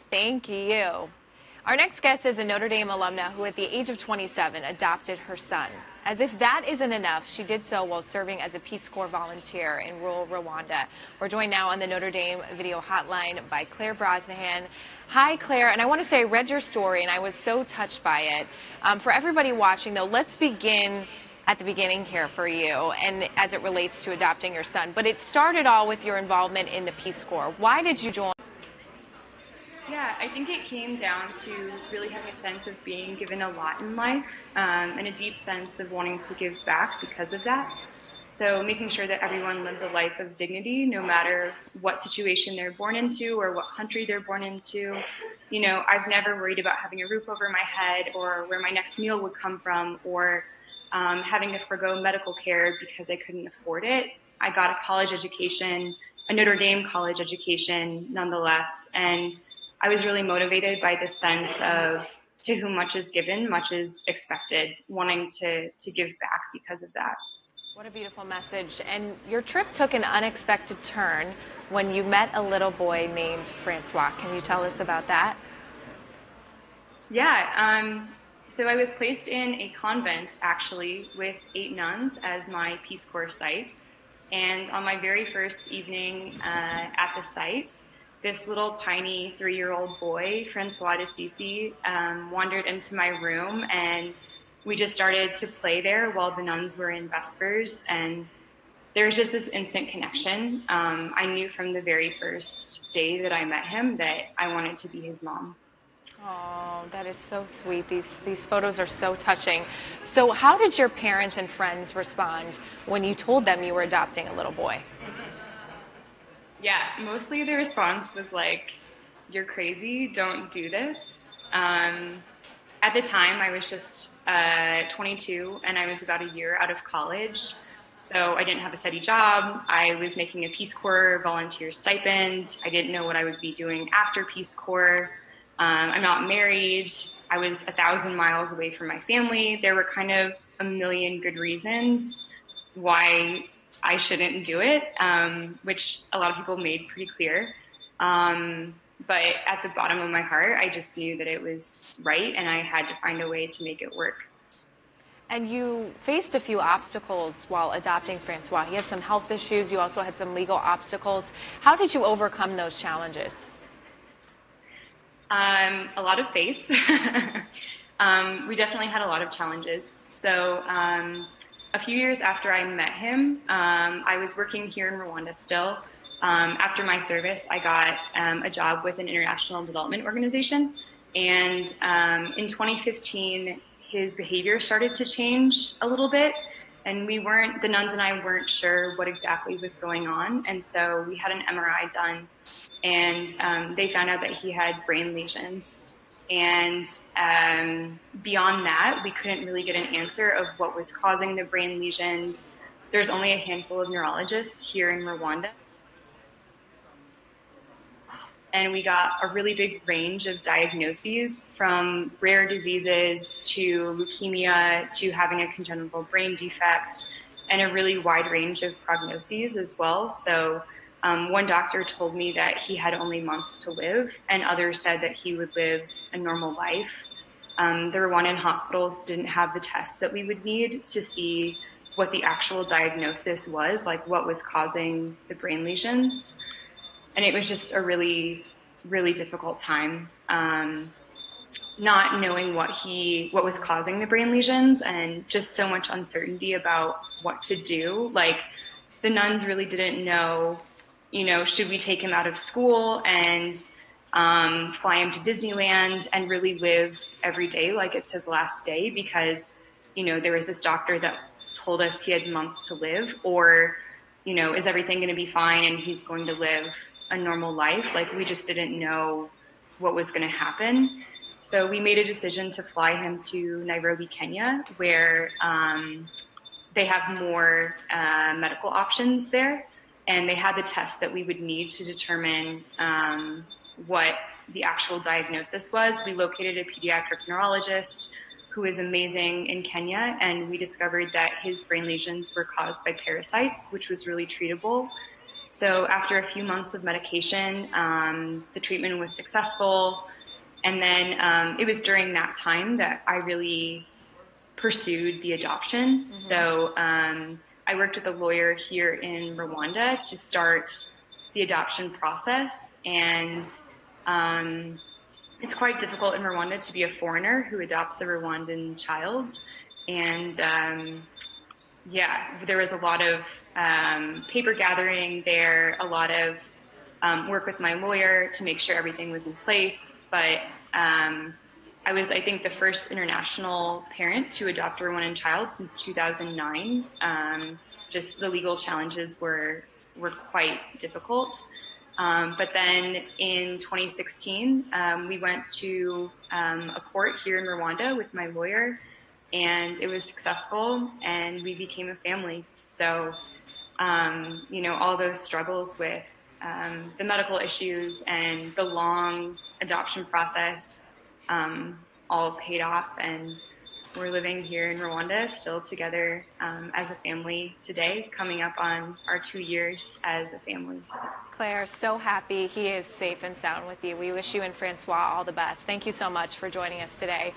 Thank you. Our next guest is a Notre Dame alumna who, at the age of 27, adopted her son. As if that isn't enough, she did so while serving as a Peace Corps volunteer in rural Rwanda. We're joined now on the Notre Dame video hotline by Claire Brosnihan. Hi, Claire. And I want to say I read your story and I was so touched by it. For everybody watching, though, let's begin at the beginning here for you and as it relates to adopting your son. But it started all with your involvement in the Peace Corps. Why did you join? Yeah, I think it came down to really having a sense of being given a lot in life and a deep sense of wanting to give back because of that. So making sure that everyone lives a life of dignity, no matter what situation they're born into or what country they're born into. You know, I've never worried about having a roof over my head or where my next meal would come from or having to forgo medical care because I couldn't afford it. I got a college education, a Notre Dame college education nonetheless, and I was really motivated by the sense of to whom much is given, much is expected, wanting to give back because of that. What a beautiful message. And your trip took an unexpected turn when you met a little boy named Francois. Can you tell us about that? Yeah, so I was placed in a convent actually with 8 nuns as my Peace Corps site. And on my very first evening at the site, this little tiny 3-year-old boy, Francois de Sisi, wandered into my room and we just started to play there while the nuns were in Vespers. And there was just this instant connection. I knew from the very first day that I met him that I wanted to be his mom. Oh, that is so sweet. These photos are so touching. So how did your parents and friends respond when you told them you were adopting a little boy? Yeah, mostly the response was like, "You're crazy, don't do this." At the time, I was just 22 and I was about a year out of college. So I didn't have a steady job. I was making a Peace Corps volunteer stipend. I didn't know what I would be doing after Peace Corps. I'm not married. I was 1,000 miles away from my family. There were kind of a million good reasons why I shouldn't do it, which a lot of people made pretty clear. But at the bottom of my heart, I just knew that it was right and I had to find a way to make it work. And you faced a few obstacles while adopting Francois. He had some health issues. You also had some legal obstacles. How did you overcome those challenges? A lot of faith. We definitely had a lot of challenges. So a few years after I met him, I was working here in Rwanda still. After my service, I got a job with an international development organization. And in 2015, his behavior started to change a little bit. And the nuns and I weren't sure what exactly was going on. And so we had an MRI done and they found out that he had brain lesions. And beyond that, we couldn't really get an answer of what was causing the brain lesions. There's only a handful of neurologists here in Rwanda. And we got a really big range of diagnoses from rare diseases to leukemia to having a congenital brain defect and a really wide range of prognoses as well. So one doctor told me that he had only months to live and others said that he would live a normal life. The Rwandan hospitals didn't have the tests that we would need to see what the actual diagnosis was, like what was causing the brain lesions. And it was just a really, really difficult time, not knowing what was causing the brain lesions and just so much uncertainty about what to do. Like the nuns really didn't know, should we take him out of school and fly him to Disneyland and really live every day like it's his last day because, there was this doctor that told us he had months to live, or, is everything going to be fine and he's going to live a normal life? Like we just didn't know what was going to happen. So we made a decision to fly him to Nairobi, Kenya, where they have more medical options there. And they had the tests that we would need to determine what the actual diagnosis was. We located a pediatric neurologist who is amazing in Kenya, and we discovered that his brain lesions were caused by parasites, which was really treatable. So after a few months of medication, the treatment was successful. And then it was during that time that I really pursued the adoption. So I worked with a lawyer here in Rwanda to start the adoption process. And it's quite difficult in Rwanda to be a foreigner who adopts a Rwandan child. And yeah, there was a lot of paper gathering there, a lot of work with my lawyer to make sure everything was in place. But I was, I think, the first international parent to adopt a Rwandan child since 2009. Just the legal challenges were quite difficult. But then in 2016, we went to a court here in Rwanda with my lawyer, and it was successful, and we became a family. So, all those struggles with the medical issues and the long adoption process all paid off, and we're living here in Rwanda still together as a family today, coming up on our 2 years as a family. Claire, so happy he is safe and sound with you. We wish you and Francois all the best. Thank you so much for joining us today.